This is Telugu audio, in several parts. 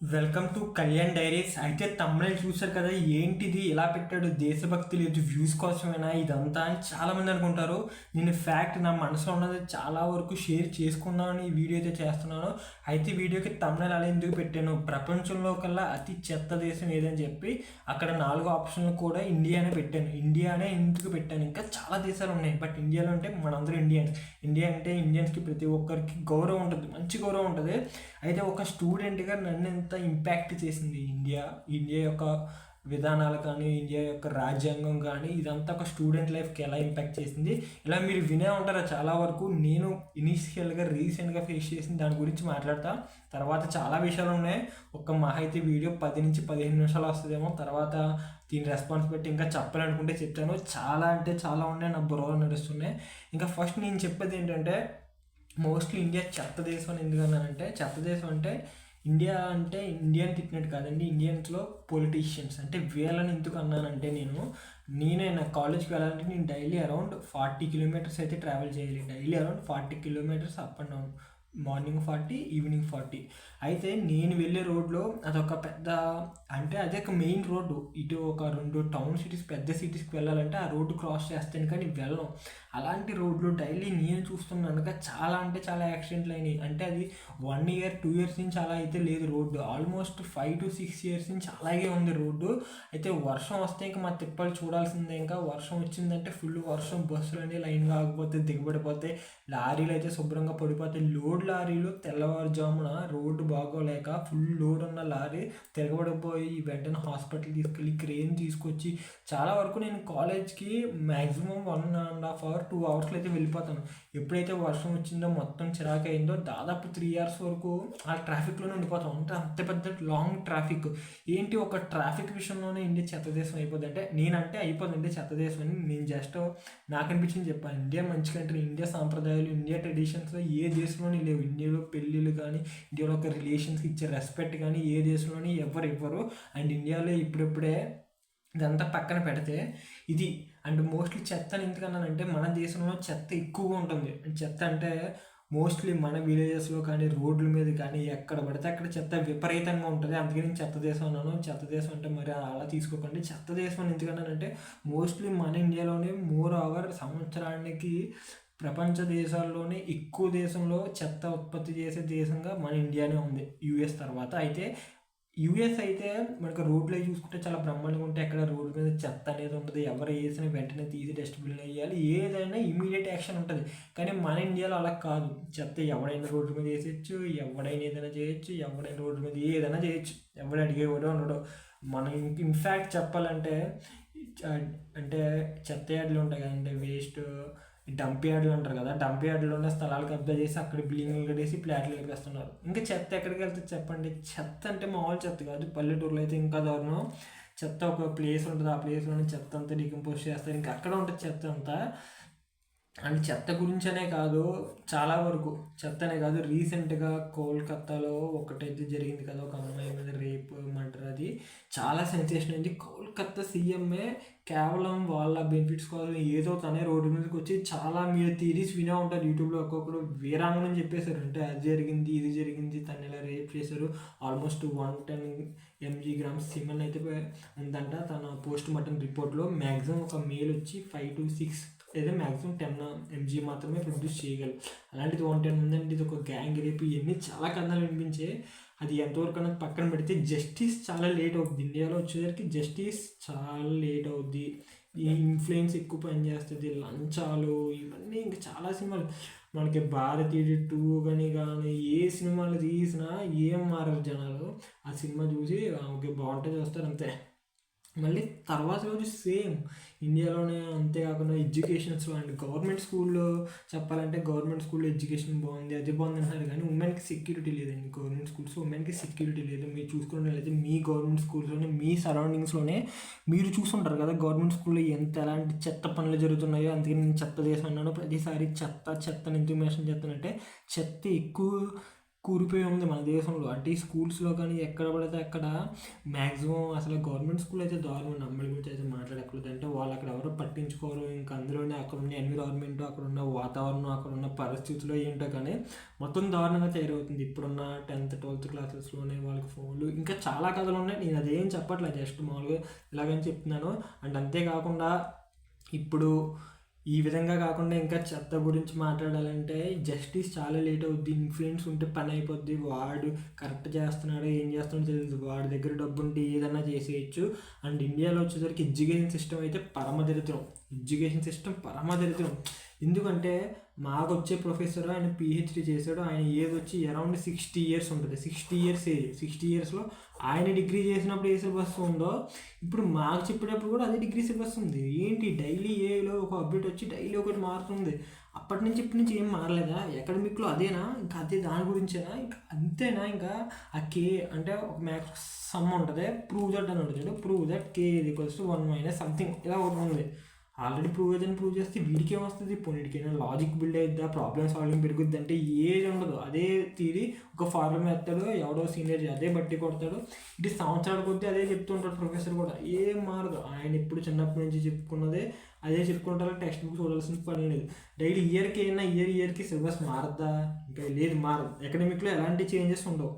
Welcome to Kalyan diaries. అయితే తమ్ముళ్ళు చూశారు కదా, ఏంటిది ఇలా పెట్టాడు, దేశభక్తి లేదు, వ్యూస్ కోసమేనా ఇదంతా అని చాలామంది అనుకుంటారు. నేను ఫ్యాక్ట్ నా మనసులో ఉన్నది చాలా వరకు షేర్ చేసుకున్నాను, ఈ వీడియో అయితే చేస్తున్నాను. అయితే వీడియోకి తమ్ముళ్ళు అలా ఎందుకు పెట్టాను, ప్రపంచంలో కల్లా అతి చెత్త దేశం ఏదని చెప్పి అక్కడ 4 ఆప్షన్లు కూడా ఇండియానే పెట్టాను. ఇండియానే ఎందుకు పెట్టాను, ఇంకా చాలా దేశాలు ఉన్నాయి, బట్ ఇండియాలో అంటే మనందరూ ఇండియన్స్. ఇండియా అంటే ఇండియన్స్కి ప్రతి ఒక్కరికి గౌరవం ఉంటుంది, మంచి గౌరవం ఉంటుంది. అయితే ఒక స్టూడెంట్గా నన్ను ఎంత ఇంపాక్ట్ చేసింది ఇండియా, ఇండియా యొక్క విధానాలు కానీ, ఇండియా యొక్క రాజ్యాంగం కానీ, ఇదంతా ఒక స్టూడెంట్ లైఫ్కి ఎలా ఇంపాక్ట్ చేసింది, ఇలా మీరు వినే ఉంటారా చాలా వరకు. నేను ఇనీషియల్గా రీసెంట్గా ఫేస్ చేసిన దాని గురించి మాట్లాడతా. తర్వాత చాలా విషయాలు ఉన్నాయి. ఒక మహా అయితే వీడియో 10 నుంచి 15 నిమిషాలు వస్తుందేమో. తర్వాత దీని రెస్పాన్స్ పెట్టి ఇంకా చెప్పాలనుకుంటే చెప్తాను. చాలా అంటే చాలా ఉన్నాయి, నా బుర్రలో నడుస్తున్నాయి. ఇంకా ఫస్ట్ నేను చెప్పేది ఏంటంటే, మోస్ట్లీ ఇండియా చెత్త దేశం అని ఎందుకన్నానంటే, చెత్త దేశం అంటే ఇండియా అంటే ఇండియన్ తిట్టినట్టు కాదండి, ఇండియన్స్లో పొలిటీషియన్స్ అంటే వీళ్ళని ఎందుకు అన్నానంటే, నేనే నా కాలేజ్కి వెళ్ళాలంటే నేను డైలీ అరౌండ్ 40 కిలోమీటర్స్ అయితే ట్రావెల్ చేయాలి. Daily around 40 kilometres up and down, morning 40, evening 40. అయితే నేను వెళ్ళే రోడ్లో అదొక పెద్ద, అంటే అదే ఒక మెయిన్ రోడ్డు. ఇటు ఒక 2 టౌన్ సిటీస్, పెద్ద సిటీస్కి వెళ్ళాలంటే ఆ రోడ్డు క్రాస్ చేస్తాను, కానీ వెళ్ళను. అలాంటి రోడ్లు డైలీ నేను చూస్తున్నాను చాలా అంటే చాలా యాక్సిడెంట్లు అయినాయి. అంటే అది 1 ఇయర్ 2 ఇయర్స్ నుంచి అలా అయితే లేదు రోడ్డు, ఆల్మోస్ట్ 5 to 6 ఇయర్స్ నుంచి అలాగే ఉంది రోడ్డు. అయితే వర్షం వస్తే ఇంకా మా తిప్పలు చూడాల్సిందే. ఇంకా వర్షం వచ్చిందంటే ఫుల్ వర్షం, బస్సులు అనేవి లైన్గా ఆగిపోతే, దిగబడిపోతే, లారీలు అయితే శుభ్రంగా పడిపోతాయి. లోడ్ లారీలు తెల్లవారుజామున రోడ్డు బాగోలేక ఫుల్ లోడ్ ఉన్న లారీ తిరగబడిపోయి వెంటనే హాస్పిటల్ తీసుకెళ్ళి క్రేన్ తీసుకొచ్చి, చాలా వరకు నేను కాలేజ్కి మ్యాక్సిమం 1.5 hour 2 అవర్స్లో అయితే వెళ్ళిపోతాను. ఎప్పుడైతే వర్షం వచ్చిందో, మొత్తం చిరాకు అయిందో, దాదాపు 3 hours వరకు ఆ ట్రాఫిక్లోనే ఉండిపోతాం. అంటే అంత పెద్ద లాంగ్ ట్రాఫిక్. ఏంటి ఒక ట్రాఫిక్ విషయంలోనే ఇండియా చెత్త దేశం అయిపోద్ది అంటే, నేనంటే అయిపోతుంది చెత్త దేశం అని నేను జస్ట్ నాకు అనిపించింది చెప్పాను. ఇండియా మంచి కంట్రీ, ఇండియా సాంప్రదాయాలు, ఇండియా ట్రెడిషన్స్ ఏ దేశంలోని లేవు. ఇండియాలో పెళ్ళిళ్ళు కానీ, ఇండియాలో ఒక రిలేషన్స్కి ఇచ్చే రెస్పెక్ట్ కానీ ఏ దేశంలోని ఎవరు ఇవ్వరు. అండ్ ఇండియాలో ఇప్పుడిప్పుడే ఇదంతా పక్కన పెడితే ఇది. అండ్ మోస్ట్లీ చెత్త అని ఎందుకన్నానంటే, మన దేశంలో చెత్త ఎక్కువగా ఉంటుంది. చెత్త అంటే మోస్ట్లీ మన విలేజెస్లో కానీ, రోడ్ల మీద కానీ, ఎక్కడ పడితే అక్కడ చెత్త విపరీతంగా ఉంటుంది. అందుకే నేను చెత్త దేశం అన్నాను. చెత్త దేశం అంటే మరి అలా తీసుకోకండి. చెత్త దేశం అని ఎందుకన్నానంటే, మోస్ట్లీ మన ఇండియాలోనే మోర్ ఓవర్ సంవత్సరానికి ప్రపంచ దేశాల్లోనే ఎక్కువ దేశంలో చెత్త ఉత్పత్తి చేసే దేశంగా మన ఇండియానే ఉంది, యూఎస్ తర్వాత. అయితే యూఎస్ అయితే మనకు రోడ్లు చూసుకుంటే చాలా బ్రహ్మాండంగా ఉంటాయి. అక్కడ రోడ్డు మీద చెత్త అనేది ఉంటుంది, ఎవరు వేసిన వెంటనే తీసి డస్ట్బిన్లో వేయాలి, ఏదైనా ఇమీడియట్ యాక్షన్ ఉంటుంది. కానీ మన ఇండియాలో అలా కాదు. చెత్త ఎవడైనా రోడ్డు మీద వేసేయచ్చు, ఎవడైనా ఏదైనా చేయొచ్చు, ఎవడైనా రోడ్డు మీద ఏదైనా చేయొచ్చు, ఎవడు అడిగేవాడు ఉండడు. మనం ఇన్ఫ్యాక్ట్ చెప్పాలంటే, అంటే చెత్త యార్డ్లు ఉంటాయి కదండి, వేస్ట్ డంప్ యార్డ్లు అంటారు కదా, డంప్ యార్డ్లోనే స్థలాలు కబ్జా చేసి అక్కడ బిల్డింగ్లు కట్టేసి ఫ్లాట్లు కట్టేస్తున్నారు. ఇంకా చెత్త ఎక్కడికి వెళ్తుంది చెప్పండి. చెత్త అంటే మామూలు చెత్త కాదు. పల్లెటూరులో అయితే ఇంకా దారుణం. చెత్త ఒక ప్లేస్ ఉంటుంది, ఆ ప్లేస్లోనే చెత్త అంతా డికంపోజ్ చేస్తారు, ఇంకా అక్కడ ఉంటుంది చెత్త అంతా. అండ్ చెత్త గురించనే కాదు, చాలా వరకు చెత్తనే కాదు, రీసెంట్గా కోల్కత్తాలో ఒకటైతే జరిగింది కదా, ఒక అమ్మాయి మీద రేప్ మర్డర్. అది చాలా సెన్సేషన్ అయింది. కోల్కత్తా సీఎంఏ కేవలం వాళ్ళ బెనిఫిట్స్ కోసం ఏదో తనే రోడ్డు మీదకి వచ్చి, చాలా మీరు థీరీస్ వినే ఉంటారు యూట్యూబ్లో, ఒక్కొక్కరు వీరాంగం చెప్పేశారు. అంటే అది జరిగింది, ఇది జరిగింది, తను ఇలా రేప్ చేశారు, ఆల్మోస్ట్ 110 mg సిమెన్ అయితే ఉందంట తన పోస్ట్ మార్టం రిపోర్ట్లో. మ్యాక్సిమం ఒక మేల్ వచ్చి 5 to 6 లేదా మ్యాక్సిమం 10 mg మాత్రమే ప్రొడ్యూస్ చేయగలరు. అలాంటిది 110 ఉందంటే ఇది ఒక గ్యాంగ్ రేపు, ఇవన్నీ చాలా కథలు వినిపించే. అది ఎంతవరకు అన్నది పక్కన పెడితే జస్టిస్ చాలా లేట్ అవుతుంది. ఇండియాలో వచ్చేసరికి జస్టిస్ చాలా లేట్ అవుద్ది. ఈ ఇన్ఫ్లుయెన్స్ ఎక్కువ పనిచేస్తుంది, లంచాలు, ఇవన్నీ ఇంకా చాలా సినిమాలు. మనకి భారతీయుడు 2 కానీ ఏ సినిమాలు తీసినా ఏం మారరు జనాలు. ఆ సినిమా చూసి ఓకే బాగుంటుంది వస్తారు అంతే. మళ్ళీ తర్వాత రోజు సేమ్ ఇండియాలోనే. అంతేకాకుండా ఎడ్యుకేషన్స్లో అండ్ గవర్నమెంట్ స్కూల్లో చెప్పాలంటే, గవర్నమెంట్ స్కూల్లో ఎడ్యుకేషన్ బాగుంది, అది బాగుంది అంటున్నారు, కానీ ఉమెన్కి సెక్యూరిటీ లేదండి. గవర్నమెంట్ స్కూల్స్ ఉమెన్కి సెక్యూరిటీ లేదు. మీరు చూసుకున్నట్లయితే మీ గవర్నమెంట్ స్కూల్స్లోనే, మీ సరౌండింగ్స్లోనే మీరు చూసుంటారు కదా గవర్నమెంట్ స్కూల్లో ఎలాంటి చెత్త పనులు జరుగుతున్నాయో. అందుకే నేను చెత్త దేశం అన్నాను. ప్రతిసారి చెత్త చెత్తని ఎందుకు మెన్షన్ చేస్తానంటే, చెత్త ఎక్కువ కూరిపోయి ఉంది మన దేశంలో. అంటే ఈ స్కూల్స్లో కానీ ఎక్కడ పడితే అక్కడ మ్యాక్సిమం అసలు గవర్నమెంట్ స్కూల్ అయితే దారుణం. అమ్మాయిల గురించి అయితే మాట్లాడకూడదు. అంటే వాళ్ళు అక్కడ ఎవరో పట్టించుకోరు. ఇంకా అందులోనే అక్కడ ఉన్న ఎన్విరాన్మెంట్, అక్కడ ఉన్న వాతావరణం, అక్కడ ఉన్న పరిస్థితులు ఏంటో కానీ మొత్తం దారుణంగా తయారవుతుంది. ఇప్పుడున్న 10th 12th క్లాసెస్లోనే వాళ్ళకి ఫోన్లు, ఇంకా చాలా కథలు ఉన్నాయి. నేను అదేం చెప్పట్లేదు, జస్ట్ మామూలుగా ఇలాగని చెప్తున్నాను. అండ్ అంతేకాకుండా ఇప్పుడు ఈ విధంగా కాకుండా ఇంకా చెత్త గురించి మాట్లాడాలంటే జస్టిస్ చాలా లేట్ అవుద్ది. ఇన్ఫ్లుయెన్స్ ఉంటే పని అయిపోద్ది. వాడు కరెక్ట్ చేస్తున్నాడో ఏం చేస్తున్నాడో తెలియదు. వాడి దగ్గర డబ్బు ఉంటే ఏదన్నా చేసేయచ్చు. అండ్ ఇండియాలో వచ్చేసరికి ఎడ్యుకేషన్ సిస్టమ్ అయితే పరమదరిద్రం. Education system పరమదరిద్రం. ఎందుకంటే మాకు వచ్చే ప్రొఫెసర్ ఆయన పిహెచ్డి చేశాడు. ఆయన ఏజ్ వచ్చి అరౌండ్ 60 years ఉంటుంది. 60 years ఏజ్. 60 yearsలో ఆయన డిగ్రీ చేసినప్పుడు ఏ సిలబస్ ఉందో ఇప్పుడు మాకు చెప్పేటప్పుడు కూడా అదే డిగ్రీ సిలబస్ ఉంది. ఏంటి డైలీ ఏలో ఒక అప్డేట్ వచ్చి డైలీ ఒకటి మారుతుంది. అప్పటి నుంచి ఇప్పటి నుంచి ఏం మారలేదా? అకాడమిక్లో అదేనా? ఇంకా అదే దాని గురించేనా? ఇంకా అంతేనా? ఇంకా ఆ కే అంటే ఒక మ్యాథ్స్ సమ్ ఉంటుంది, ప్రూవ్ దట్ అని ఉంటుంది. Prove that k equals to 1 - something ఇలా ఒకటి ఉంది. ఆల్రెడీ ప్రూవ్ చేస్తే వీడికి ఏమొస్తుంది? వీడికైనా లాజిక్ బిల్డ్ అయిద్దా, ప్రాబ్లమ్ సాల్వింగ్ పెరుగుద్ది అంటే ఏది ఉండదు. అదే తీరి ఒక ఫార్ములా ఎత్తాడు, ఎవడో సీనియర్ అదే బట్టి కొడతాడు. ఇటు సంవత్సరాల కొద్దీ అదే చెప్తుంటాడు ప్రొఫెసర్ కూడా. ఏం మారదు. ఆయన ఇప్పుడు చిన్నప్పటి నుంచి చెప్పుకున్నదే అదే చెప్పుకుంటారు. టెక్స్ట్ బుక్ చూడాల్సిన పని లేదు. డైలీ ఇయర్కి సిలబస్ మారద్దా? ఇంకా లేదు, మారదు. అకాడమిక్లో ఎలాంటి చేంజెస్ ఉండవు.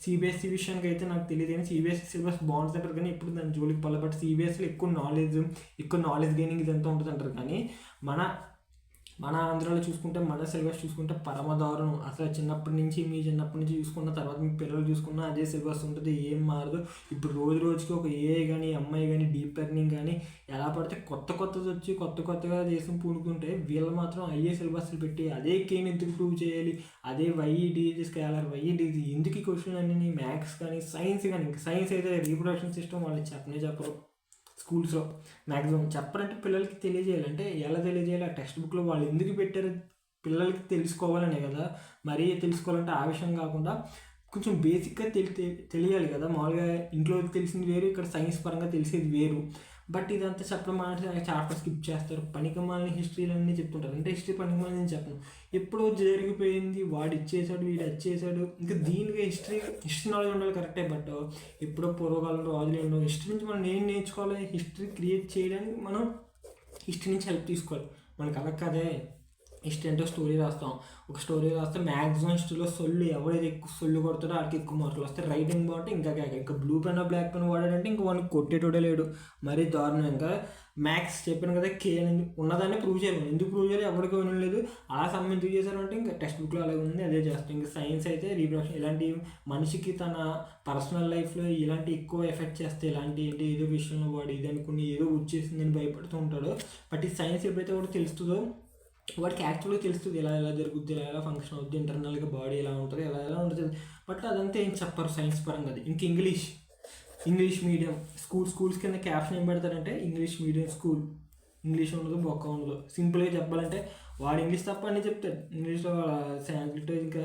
సిబిఎస్ఈ విషయానికి అయితే నాకు తెలియదు, కానీ సిబిఎస్ఈ సిలబస్ బాగుంటుంది అంటారు. కానీ ఇప్పుడు దాని జోలికి పల్ల. బట్ సిబిఎస్ఈలో ఎక్కువ నాలెడ్జ్ గెయినింగ్ ఇదంతా ఉంటుంది అంటారు. కానీ మన ఆంధ్రాలో చూసుకుంటే, మన సిలబస్ చూసుకుంటే పరమదారుణం. అసలు మీ చిన్నప్పటి నుంచి చూసుకున్న తర్వాత మీ పిల్లలు చూసుకున్న అదే సిలబస్ ఉంటుంది, ఏం మారదు. ఇప్పుడు రోజుకి ఒక ఏఐ కానీ ఎంఐ కానీ డీప్ లెర్నింగ్ కానీ ఎలా పడితే కొత్తది వచ్చి కొత్తగా చేసి పూనుకుంటే, వీళ్ళు మాత్రం అయ్యే సిలబస్లు పెట్టి అదే కేని ఎందుకు ప్రూవ్ చేయాలి, అదే వైఈడిజి స్కేలర్ వైఈడిజి ఎందుకు ఈ క్వశ్చన్ అన్నీ మ్యాథ్స్ కానీ సైన్స్ కానీ. ఇంకా సైన్స్ అయితే రీప్రొడక్షన్ సిస్టమ్ వాళ్ళు చెప్పరు స్కూల్స్లో. మ్యాక్సిమం చెప్పరంటే పిల్లలకి తెలియజేయాలి. అంటే ఎలా తెలియజేయాలి? ఆ టెక్స్ట్ బుక్లో వాళ్ళు ఎందుకు పెట్టారు, పిల్లలకి తెలుసుకోవాలనే కదా. మరీ తెలుసుకోవాలంటే ఆ విషయం కాకుండా కొంచెం బేసిక్గా తెలియాలి కదా. మామూలుగా ఇంట్లో తెలిసింది వేరు, ఇక్కడ సైన్స్ పరంగా తెలిసేది వేరు. బట్ ఇదంతా చెప్పడం అంటే చాప్టర్ స్కిప్ చేస్తారు. పనికిమాలిన హిస్టరీలన్నీ చెప్తుంటారు. అంటే హిస్టరీ పనికిమాలిన నేను చెప్పను, ఎప్పుడో జరిగిపోయింది, వాడు ఇచ్చేసాడు, వీడు వచ్చేసాడు. ఇంకా దీనికి హిస్టరీ నాలెడ్జ్ ఉండాలి కరెక్టే. బట్ ఎప్పుడో పూర్వకాలం రాజులు ఉండవు. హిస్టరీ నుంచి మనం ఏం నేర్చుకోవాలి? హిస్టరీ క్రియేట్ చేయడానికి మనం హిస్టరీ నుంచి హెల్ప్ తీసుకోవాలి. మనకు అలా కదే హిస్టరీ అంటే స్టోరీ రాస్తాం. ఒక స్టోరీ రాస్తే మ్యాక్సిమం హిస్టరీలో ఎవరైతే ఎక్కువ సొల్లు కొడతాడో వాడికి ఎక్కువ మార్కులు వస్తాయి. రైటింగ్ బాగుంటే ఇంకా బ్లూ పెన్ బ్లాక్ పెన్ వాడాడంటే ఇంకా వాడికి కొట్టేటోడే లేడు. మరీ దారుణం. ఇంకా మ్యాథ్స్ చెప్పాను కదా, కే అని ఉన్నదాన్ని ప్రూవ్ చేయాలి. ఎందుకు ప్రూవ్ చేయాలి? ఎవరికి వినలేదు. అలా సమ్ ఎందుకు చేశారంటే ఇంకా టెక్స్ట్ బుక్లో అలాగే ఉంది, అదే చేస్తాం. ఇంకా సైన్స్ అయితే రీప్రొడక్షన్, ఇలాంటి మనిషికి తన పర్సనల్ లైఫ్లో ఇలాంటి ఎక్కువ ఎఫెక్ట్ చేస్తే, ఇలాంటి ఏదో విషయంలో వాడు ఇది అనుకుని ఏదో వచ్చేసిందని భయపడుతూ ఉంటాడు. బట్ ఈ సైన్స్ ఎప్పుడైతే వాడు తెలుస్తుందో వాడికి యాక్చువల్గా తెలుస్తుంది ఎలా జరుగుద్ది, ఎలా ఫంక్షన్ అవుద్ది, ఇంటర్నల్గా బాడీ ఎలా ఉంటుంది, ఎలా ఉంటుంది. బట్ అదంతా ఏం చెప్పరు సైన్స్ పరంగా. అది ఇంక ఇంగ్లీష్ మీడియం స్కూల్స్ కింద క్యాప్షన్ ఏం పెడతారంటే ఇంగ్లీష్ మీడియం స్కూల్. ఇంగ్లీష్ ఉండదు, బొక్క ఉండదు. సింపుల్గా చెప్పాలంటే వాడు ఇంగ్లీష్ తప్ప అన్నీ చెప్తాడు. ఇంగ్లీష్లో సాంస్క్రిట్. ఇంకా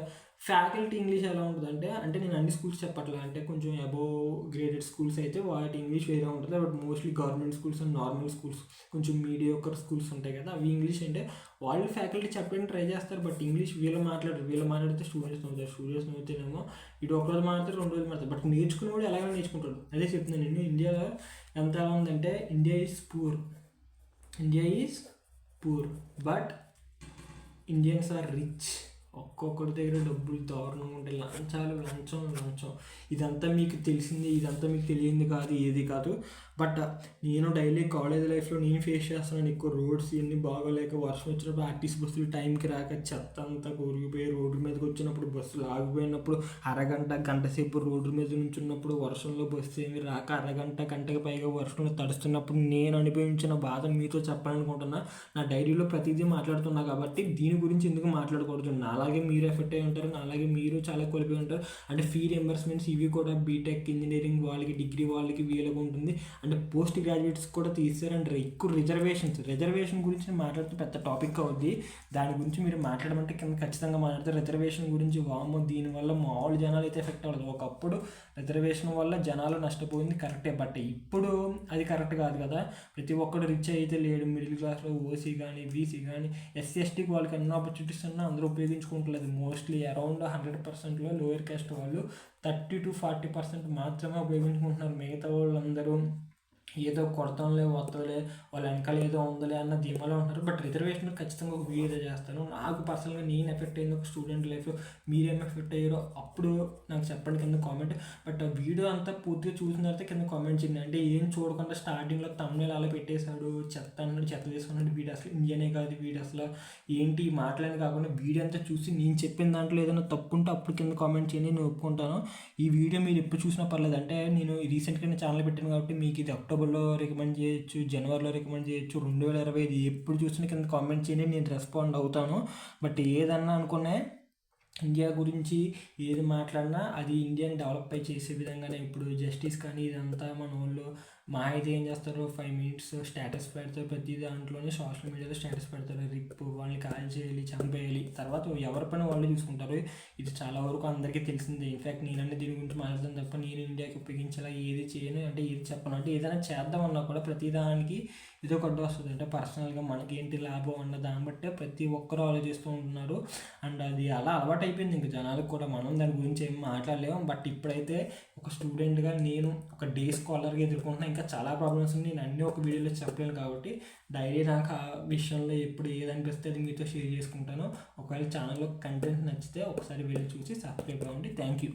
ఫ్యాకల్టీ ఇంగ్లీష్ ఎలా ఉంటుంది అంటే నేను అన్ని స్కూల్స్ చెప్పట్లే. అంటే కొంచెం అబోవ్ గ్రేడెడ్ స్కూల్స్ అయితే వాటి ఇంగ్లీష్ వేరే ఉంటుంది. But mostly government schools and normal schools, కొంచెం మీడియోకర్ స్కూల్స్ ఉంటాయి కదా, అవి ఇంగ్లీష్ అంటే వాళ్ళు ఫ్యాకల్టీ చెప్పడానికి ట్రై చేస్తారు. బట్ ఇంగ్లీష్ వీళ్ళు మాట్లాడితే స్టూడెంట్స్ నవ్వుతానేమో. ఇటు ఒక రోజు మాట్లాడితే 2 రోజులు మాట్లాడతారు. బట్ నేర్చుకుని కూడా ఎలాగైనా నేర్చుకుంటాడు. అదే చెప్తున్నాను నేను. ఇండియాలో ఎంత ఎలా ఉందంటే India is poor but Indians are rich. ఒక్కొక్కరి దగ్గర డబ్బులు దారుణంగా ఉంటాయి. లంచం ఇదంతా మీకు తెలిసింది, ఇదంతా మీకు తెలియంది కాదు, ఏది కాదు. బట్ నేను డైలీ కాలేజ్ లైఫ్లో నేను ఫేస్ చేస్తున్నాను. ఎక్కువ రోడ్స్ ఇవన్నీ బాగోలేక, వర్షం వచ్చినప్పుడు ఆర్టీసీ బస్సులు టైంకి రాక, చెత్త అంతా కొరిగిపోయి రోడ్డు మీదకి వచ్చినప్పుడు, బస్సులు ఆగిపోయినప్పుడు, గంట సేపు రోడ్డు మీద నుంచి ఉన్నప్పుడు, వర్షంలో బస్సు ఏమి రాక గంటకి పైగా వర్షంలో తడుస్తున్నప్పుడు నేను అనుభవించిన బాధ మీతో చెప్పాలనుకుంటున్నా. నా డైరీలో ప్రతిదీ మాట్లాడుతున్నా కాబట్టి దీని గురించి ఎందుకు మాట్లాడకూడదు. అలాగే మీరు ఎఫెక్ట్ అయి ఉంటారు, అలాగే మీరు చాలా కోల్పోయి ఉంటారు. అంటే ఫీ రియంబర్స్మెంట్స్ ఇవి కూడా బీటెక్ ఇంజనీరింగ్ వాళ్ళకి, డిగ్రీ వాళ్ళకి వీళ్ళకి ఉంటుంది. అంటే పోస్ట్ గ్రాడ్యుయేట్స్ కూడా తీసారంటారు. ఎక్కువ రిజర్వేషన్ గురించి మాట్లాడితే పెద్ద టాపిక్ అవుద్ది. దాని గురించి మీరు మాట్లాడమంటే కింద ఖచ్చితంగా మాట్లాడతారు. రిజర్వేషన్ గురించి వామో, దీనివల్ల మామూలు జనాలు అయితే ఎఫెక్ట్ అవ్వదు. ఒకప్పుడు రిజర్వేషన్ వల్ల జనాలు నష్టపోయింది కరెక్టే. బట్ ఇప్పుడు అది కరెక్ట్ కాదు కదా. ప్రతి ఒక్కడు రిచ్ అయితే లేడు. మిడిల్ క్లాస్లో ఓసీ కానీ, బీసీ కానీ, ఎస్సీ ఎస్టీకి వాళ్ళకి అన్ని ఆపర్చునిటీస్ ఉన్నా అందరూ ఉపయోగించుకుంటారు. చూసుకుంటలేదు. మోస్ట్లీ అరౌండ్ 100%లో లోయర్ కాస్ట్ వాళ్ళు 30-40% మాత్రమే ఉపయోగించుకుంటున్నారు. మిగతా వాళ్ళందరూ ఏదో కొడతాంలే వస్తుందిలే వాళ్ళ వెనకాల ఏదో ఉందిలే అన్న ధీమాలో ఉంటారు. బట్ రిజర్వేషన్ ఖచ్చితంగా ఒక వీడియో చేస్తాను. నాకు పర్సనల్గా నేను ఎఫెక్ట్ అయింది ఒక స్టూడెంట్ లైఫ్లో, మీరేం ఎఫెక్ట్ అయ్యారో అప్పుడు నాకు చెప్పండి కింద కామెంట్. బట్ వీడియో అంతా పూర్తిగా చూసిన తర్వాత కింద కామెంట్ చేయండి. అంటే ఏం చూడకుండా స్టార్టింగ్లో తమ్ముళ్ళు అలా పెట్టేశాడు, చెత్త అన్నాడు, చెత్త తీసుకున్నాడు, వీడు అసలు ఇండియనే కాదు, వీడు అసలు ఏంటి మాటలని కాకుండా వీడియో అంతా చూసి నేను చెప్పిన దాంట్లో ఏదైనా తప్పు ఉంటే అప్పుడు కింద కామెంట్ చేయండి, నేను ఒప్పుకుంటాను. ఈ వీడియో మీరు ఎప్పుడు చూసినా పర్లేదు. అంటే నేను రీసెంట్గా ఛానల్ పెట్టాను కాబట్టి మీకు ఇది అక్టోబర్లో రికమెండ్ చేయొచ్చు, జనవరిలో రికమెండ్ చేయొచ్చు, 2025 ఎప్పుడు చూసినా కింద కామెంట్ చేయండి, నేను రెస్పాండ్ అవుతాను. బట్ ఏదన్నా అనుకునే ఇండియా గురించి ఏది మాట్లాడినా అది ఇండియాని డెవలప్ అయి చేసే విధంగానే. ఇప్పుడు జస్టిస్ కానీ ఇదంతా మన వాళ్ళు మా అయితే ఏం చేస్తారు, 5 minutes స్టేటస్ పెడతారు, ప్రతి దాంట్లోనే సోషల్ మీడియాలో స్టేటస్ పెడతారు, రిప్ వాళ్ళని కాల్ చేయాలి, చంపేయాలి, తర్వాత ఎవరి పని వాళ్ళు చూసుకుంటారు. ఇది చాలా వరకు అందరికీ తెలిసిందే. ఇన్ఫ్యాక్ట్ నేనంటే దీని గురించి మాట్లాడతాను తప్ప నేను ఇండియాకి ఉపయోగించాలా ఏది చేయను, అంటే ఏది చెప్పను. అంటే ఏదైనా చేద్దామన్నా కూడా ప్రతిదానికి ఇది ఒక అడ్డు వస్తుంది. అంటే పర్సనల్గా మనకేంటి లాభం అన్న దాన్ని బట్టే ప్రతి ఒక్కరూ ఆలోచిస్తూ ఉంటున్నారు. అండ్ అది అలా అలవాటు అయిపోయింది ఇంక జనాలకు కూడా. మనం దాని గురించి ఏం మాట్లాడలేము. బట్ ఇప్పుడైతే ఒక స్టూడెంట్గా నేను ఒక డే స్కాలర్గా ఎదుర్కొంటున్నా. ఇంకా చాలా ప్రాబ్లమ్స్ ఉన్నాయి, నేను అన్నీ ఒక వీడియోలో చెప్పలేను. కాబట్టి డైలీ నాకు ఆ విషయంలో ఎప్పుడు ఏదనిపిస్తే అది మీతో షేర్ చేసుకుంటాను. ఒకవేళ ఛానల్లో కంటెంట్ నచ్చితే ఒకసారి వీడియో చూసి సబ్స్క్రైబ్ అవ్వండి. Thank you.